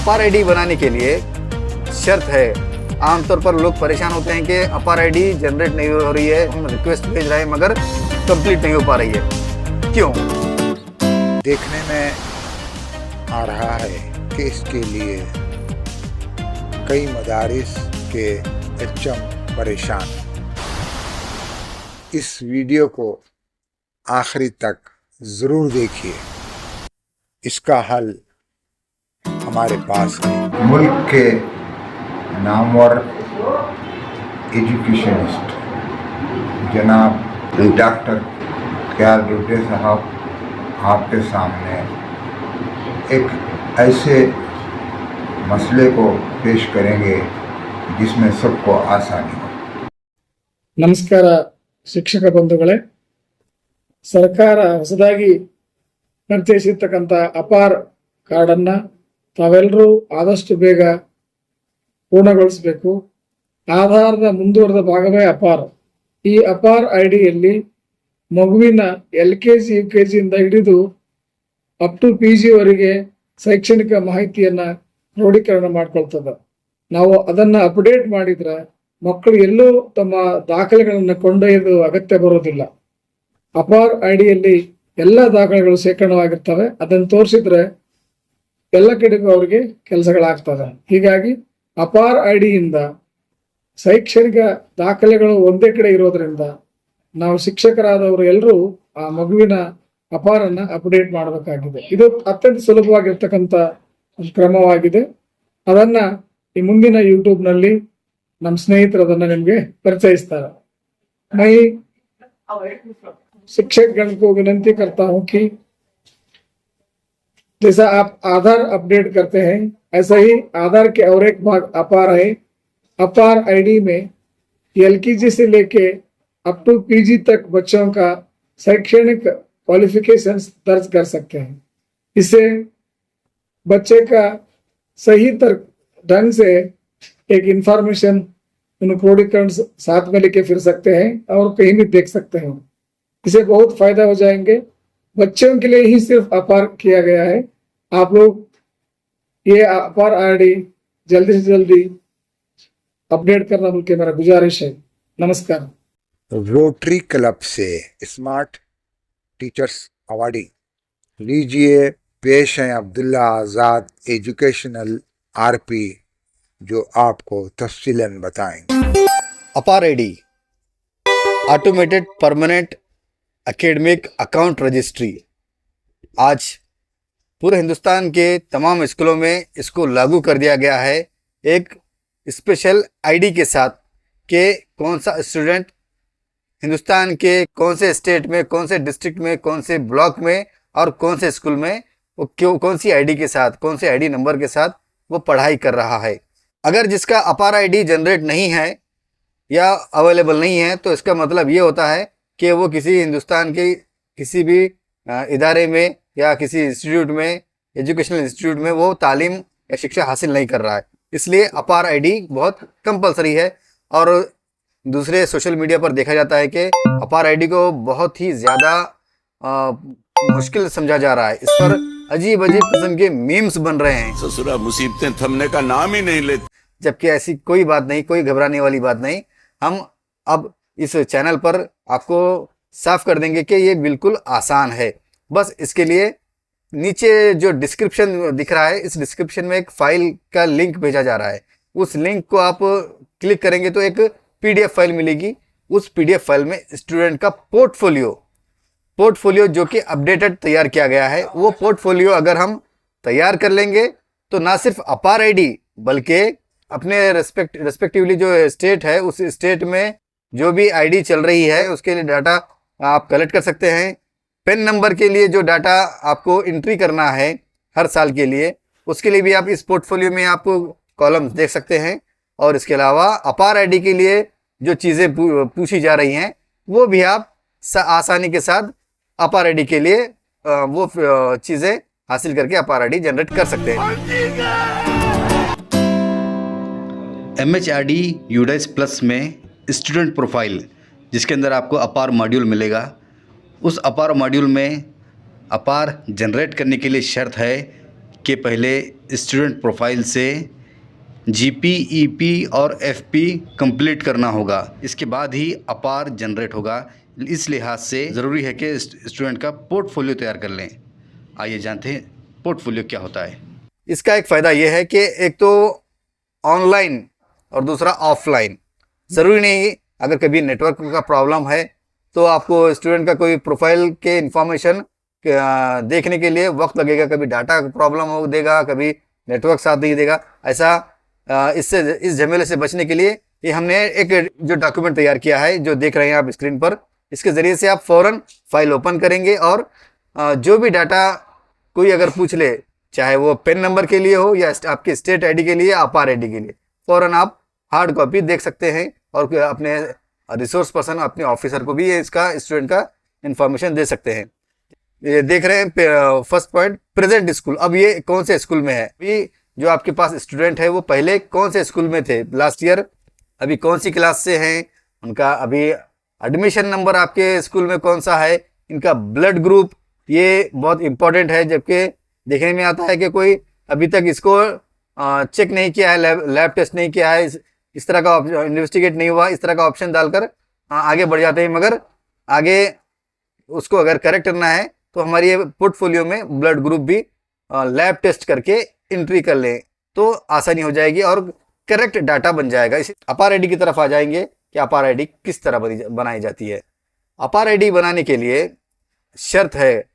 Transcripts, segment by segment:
अपार आईडी बनाने के लिए शर्त है, आमतौर पर लोग परेशान होते हैं कि अपार आईडी जनरेट नहीं हो रही है, हम रिक्वेस्ट भेज रहे हैं मगर कंप्लीट नहीं हो पा रही है, क्यों? देखने में आ रहा है कि इसके लिए कई मदारिस के एचएम परेशान। इस वीडियो को आखिरी तक ज़रूर देखिए, इसका हल हमारे पास है। मुल्क के नामवर एजुकेशनिस्ट जनाब डॉक्टर ख्याल डुड्डे साहब आपके सामने एक ऐसे मसले को पेश करेंगे जिसमें सबको आसानी हो। ನಮಸ್ಕಾರ ಶಿಕ್ಷಕ ಬಂಧುಗಳೇ, ಸರ್ಕಾರ ಹೊಸದಾಗಿ ಪರಿಚಯಿಸಿರ್ತಕ್ಕಂಥ ಅಪಾರ್ ಕಾರ್ಡನ್ನು ತಾವೆಲ್ಲರೂ ಆದಷ್ಟು ಬೇಗ ಪೂರ್ಣಗೊಳಿಸಬೇಕು. ಆಧಾರದ ಮುಂದುವರೆದ ಭಾಗವೇ ಅಪಾರ್. ಈ ಅಪಾರ್ ಐಡಿಯಲ್ಲಿ ಮಗುವಿನ LKG UKG ಇಂದ ಹಿಡಿದು ಅಪ್ ಟು PG ವರೆಗೆ ಶೈಕ್ಷಣಿಕ ಮಾಹಿತಿಯನ್ನು ಕ್ರೋಢೀಕರಣ ಮಾಡ್ಕೊಳ್ತದೆ. ನಾವು ಅದನ್ನು ಅಪ್ಡೇಟ್ ಮಾಡಿದ್ರೆ ಮಕ್ಕಳು ಎಲ್ಲೂ ತಮ್ಮ ದಾಖಲೆಗಳನ್ನು ಕೊಂಡೊಯ್ಯೋದು ಅಗತ್ಯ ಬರೋದಿಲ್ಲ. ಅಪಾರ್ ಐಡಿಯಲ್ಲಿ ಎಲ್ಲ ದಾಖಲೆಗಳು ಶೇಖರಣವಾಗಿರ್ತವೆ. ಅದನ್ನು ತೋರಿಸಿದ್ರೆ ಎಲ್ಲ ಕಡೆಗೂ ಅವರಿಗೆ ಕೆಲಸಗಳಾಗ್ತದೆ. ಹೀಗಾಗಿ ಅಪಾರ್ ಐಡಿಯಿಂದ ಶೈಕ್ಷಣಿಕ ದಾಖಲೆಗಳು ಒಂದೇ ಕಡೆ ಇರೋದ್ರಿಂದ ನಾವು ಶಿಕ್ಷಕರಾದವರು ಎಲ್ಲರೂ ಆ ಮಗುವಿನ ಅಪಾರನ್ನ ಅಪ್ಡೇಟ್ ಮಾಡಬೇಕಾಗಿದೆ. ಇದು ಅತ್ಯಂತ ಸುಲಭವಾಗಿರ್ತಕ್ಕಂಥ ಕ್ರಮವಾಗಿದೆ. ಅದನ್ನ ಈ ಮುಂದಿನ ಯೂಟ್ಯೂಬ್ನಲ್ಲಿ ನಮ್ಮ ಸ್ನೇಹಿತರು ಅದನ್ನ ನಿಮ್ಗೆ परिचयिस्तार। मैं शिक्षक गण को विनती करता हूं कि जैसा आप आधार अपडेट करते हैं ऐसा ही आधार के और एक भाग अपार है। अपार आईडी में LKG से लेके अप टू PG तक बच्चों का शैक्षणिक क्वालिफिकेशंस दर्ज कर सकते हैं। इससे बच्चे का सही ढंग से एक इंफॉर्मेशन क्रोडीकरण साथ में लेके फिर सकते हैं और कहीं भी देख सकते हैं। इसे बहुत फायदा हो जाएंगे। बच्चों के लिए ही सिर्फ अपार किया गया है। आप लोग ये अपार आईडी जल्दी से जल्दी अपडेट करना बोल मेरा गुजारिश है। नमस्कार। रोटरी क्लब से स्मार्ट टीचर्स अवार्डी लीजिए, पेश हैं अब्दुल्ला आज़ाद एजुकेशनल RP जो आपको तफसीलन बताएंगे। अपार ID automated permanent academic account registry आज पूरे हिंदुस्तान के तमाम स्कूलों में इसको लागू कर दिया गया है, एक स्पेशल आईडी के साथ कि कौन सा स्टूडेंट हिंदुस्तान के कौन से स्टेट में, कौन से डिस्ट्रिक्ट में, कौन से ब्लॉक में और कौन से स्कूल में वो कौन सी आईडी के साथ, कौन से आईडी नंबर के साथ वो पढ़ाई कर रहा है। अगर जिसका अपार आईडी जनरेट नहीं है या अवेलेबल नहीं है तो इसका मतलब ये होता है कि वो किसी हिंदुस्तान के किसी भी इदारे में या किसी इंस्टीट्यूट में, एजुकेशनल इंस्टीट्यूट में वो तालीम या शिक्षा हासिल नहीं कर रहा है। इसलिए अपार आईडी बहुत कंपलसरी है। और दूसरे सोशल मीडिया पर देखा जाता है कि अपार आईडी को बहुत ही ज़्यादा मुश्किल समझा जा रहा है। इस पर अजीब अजीब किस्म के मीम्स बन रहे हैं। ससुरा मुसीबतें थमने का नाम ही नहीं लेते। जबकि ऐसी कोई बात नहीं, कोई घबराने वाली बात नहीं। हम अब इस चैनल पर आपको साफ कर देंगे कि ये बिल्कुल आसान है। बस इसके लिए नीचे जो डिस्क्रिप्शन दिख रहा है, इस डिस्क्रिप्शन में एक फाइल का लिंक भेजा जा रहा है। उस लिंक को आप क्लिक करेंगे तो एक PDF फाइल मिलेगी। उस PDF फाइल में स्टूडेंट का पोर्टफोलियो जो कि अपडेटेड तैयार किया गया है, वो पोर्टफोलियो अगर हम तैयार कर लेंगे तो ना सिर्फ अपार आईडी बल्कि अपने रेस्पेक्टिवली जो स्टेट है उस स्टेट में जो भी आईडी चल रही है उसके लिए डाटा आप कलेक्ट कर सकते हैं। पेन नंबर के लिए जो डाटा आपको एंट्री करना है हर साल के लिए, उसके लिए भी आप इस पोर्टफोलियो में आप कॉलम्स देख सकते हैं। और इसके अलावा अपार आईडी के लिए जो चीज़ें पूछी जा रही हैं वो भी आप आसानी के साथ अपार आईडी के लिए वो चीज़ें हासिल करके अपार आईडी जनरेट कर सकते हैं। MHRD UDAS प्लस में स्टूडेंट प्रोफाइल जिसके अंदर आपको अपार मॉड्यूल मिलेगा। उस अपार मॉड्यूल में अपार जनरेट करने के लिए शर्त है के पहले स्टूडेंट प्रोफाइल से जीपी, ईपी और एफपी कंप्लीट करना होगा। इसके बाद ही अपार जनरेट होगा। इस लिहाज से ज़रूरी है कि स्टूडेंट का पोर्टफोलियो तैयार कर लें। आइए जानते हैं पोर्टफोलियो क्या होता है। इसका एक फ़ायदा ये है कि एक तो ऑनलाइन और दूसरा ऑफलाइन। ज़रूरी नहीं, अगर कभी नेटवर्क का प्रॉब्लम है तो आपको स्टूडेंट का कोई प्रोफाइल के इंफॉर्मेशन देखने के लिए वक्त लगेगा। कभी डाटा प्रॉब्लम हो देगा, कभी नेटवर्क साथ नहीं देगा। ऐसा इस झमेले से बचने के लिए ये हमने एक जो डॉक्यूमेंट तैयार किया है, जो देख रहे हैं आप स्क्रीन पर, इसके ज़रिए से आप फ़ौरन फाइल ओपन करेंगे और जो भी डाटा कोई अगर पूछ ले, चाहे वो पेन नंबर के लिए हो या आपके स्टेट आईडी के लिए, अपार आईडी के लिए, फ़ौरन आप हार्ड कॉपी देख सकते हैं और अपने रिसोर्स पर्सन, अपने ऑफिसर को भी ये इसका स्टूडेंट का इंफॉर्मेशन दे सकते हैं। ये देख रहे हैं फर्स्ट पॉइंट, प्रेजेंट स्कूल। अब ये कौन से स्कूल में है, अभी जो आपके पास स्टूडेंट है वो पहले कौन से स्कूल में थे लास्ट ईयर, अभी कौन सी क्लास से हैं, उनका अभी एडमिशन नंबर आपके स्कूल में कौन सा है, इनका ब्लड ग्रुप, ये बहुत इंपॉर्टेंट है। जबकि देखने में आता है कि कोई अभी तक इसको चेक नहीं किया है, लैब टेस्ट नहीं किया है, इस तरह का इन्वेस्टिगेट नहीं हुआ, इस तरह का ऑप्शन डालकर आगे बढ़ जाते हैं। मगर आगे उसको अगर करेक्ट करना है तो हमारी ये पोर्टफोलियो में ब्लड ग्रुप भी लैब टेस्ट करके एंट्री कर लें तो आसानी हो जाएगी और करेक्ट डाटा बन जाएगा। इसी अपार आईडी की तरफ आ जाएंगे कि अपार आईडी किस तरह बनाई जाती है। अपार आईडी बनाने के लिए शर्त है,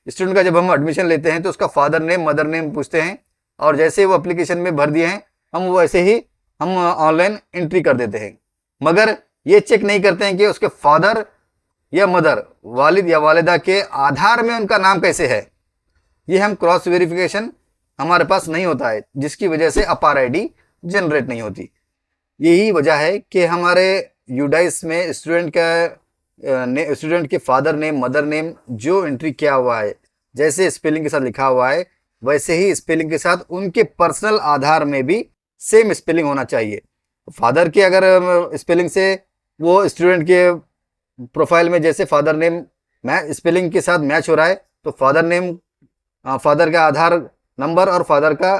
स्टूडेंट का जब हम एडमिशन लेते हैं तो उसका फादर नेम, मदर नेम पूछते हैं और जैसे वो एप्लीकेशन में भर दिए हैं हम वैसे ही हम ऑनलाइन एंट्री कर देते हैं। मगर ये चेक नहीं करते हैं कि उसके फादर या मदर, वालिद या वालिदा के आधार में उनका नाम कैसे है। ये हम क्रॉस वेरिफिकेशन हमारे पास नहीं होता है, जिसकी वजह से अपार आईडी जनरेट नहीं होती। यही वजह है कि हमारे यूडाइस में स्टूडेंट के फादर नेम, मदर नेम जो एंट्री किया हुआ है, जैसे स्पेलिंग के साथ लिखा हुआ है वैसे ही स्पेलिंग के साथ उनके पर्सनल आधार में भी सेम स्पेलिंग होना चाहिए। फादर के अगर स्पेलिंग से वो स्टूडेंट के प्रोफाइल में जैसे फादर नेम स्पेलिंग के साथ मैच हो रहा है तो फादर नेम, फादर का आधार नंबर और फादर का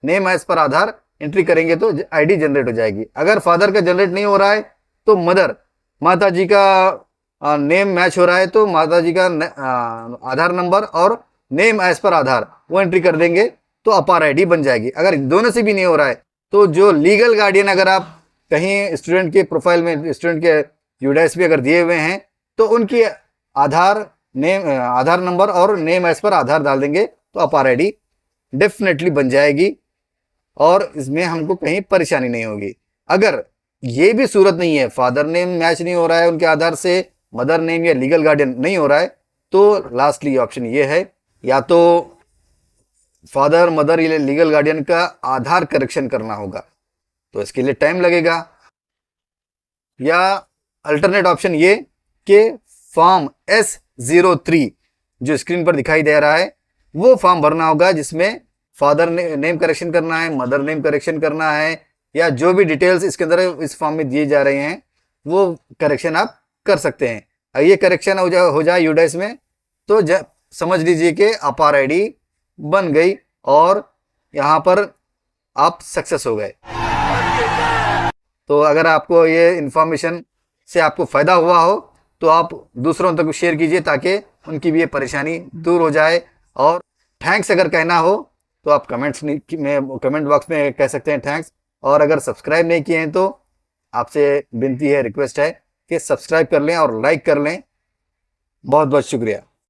नेम एज पर आधार एंट्री करेंगे तो आईडी जनरेट हो जाएगी। अगर फादर का जनरेट नहीं हो रहा है तो मदर, माता जी का नेम मैच हो रहा है तो माता जी का आधार नंबर और नेम एज पर आधार वो एंट्री कर देंगे तो अपार आईडी बन जाएगी। अगर दोनों से भी नहीं हो रहा है तो जो लीगल गार्डियन अगर आप कहीं स्टूडेंट के प्रोफाइल में, स्टूडेंट के यूडाइस भी अगर दिए हुए हैं तो उनकी आधार नंबर और नेम एज पर आधार डाल देंगे तो अपार आईडी डेफिनेटली बन जाएगी और इसमें हमको कहीं परेशानी नहीं होगी। अगर ये भी सूरत नहीं है, फादर नेम मैच नहीं हो रहा है उनके आधार से, मदर नेम या लीगल गार्डियन नहीं हो रहा है, तो लास्टली ऑप्शन ये है, या तो फादर, मदर या लीगल गार्डियन का आधार करेक्शन करना होगा तो इसके लिए टाइम लगेगा, या अल्टरनेट ऑप्शन ये कि फॉर्म S03 जो स्क्रीन पर दिखाई दे रहा है वो फॉर्म भरना होगा, जिसमें फादर नेम करेक्शन करना है, मदर नेम करेक्शन करना है, या जो भी डिटेल्स इसके अंदर इस फॉर्म में दिए जा रहे हैं वो करेक्शन आप कर सकते हैं। ये करेक्शन हो जाए यूडाइस में तो समझ लीजिए कि अपार आईडी बन गई और यहाँ पर आप सक्सेस हो गए। तो अगर आपको ये इन्फॉर्मेशन से आपको फ़ायदा हुआ हो तो आप दूसरों तक शेयर कीजिए ताकि उनकी भी ये परेशानी दूर हो जाए। और थैंक्स अगर कहना हो तो आप कमेंट बॉक्स में कह सकते हैं थैंक्स। और अगर सब्सक्राइब नहीं किए हैं तो आपसे विनती है, रिक्वेस्ट है कि सब्सक्राइब कर लें और लाइक कर लें। बहुत बहुत शुक्रिया।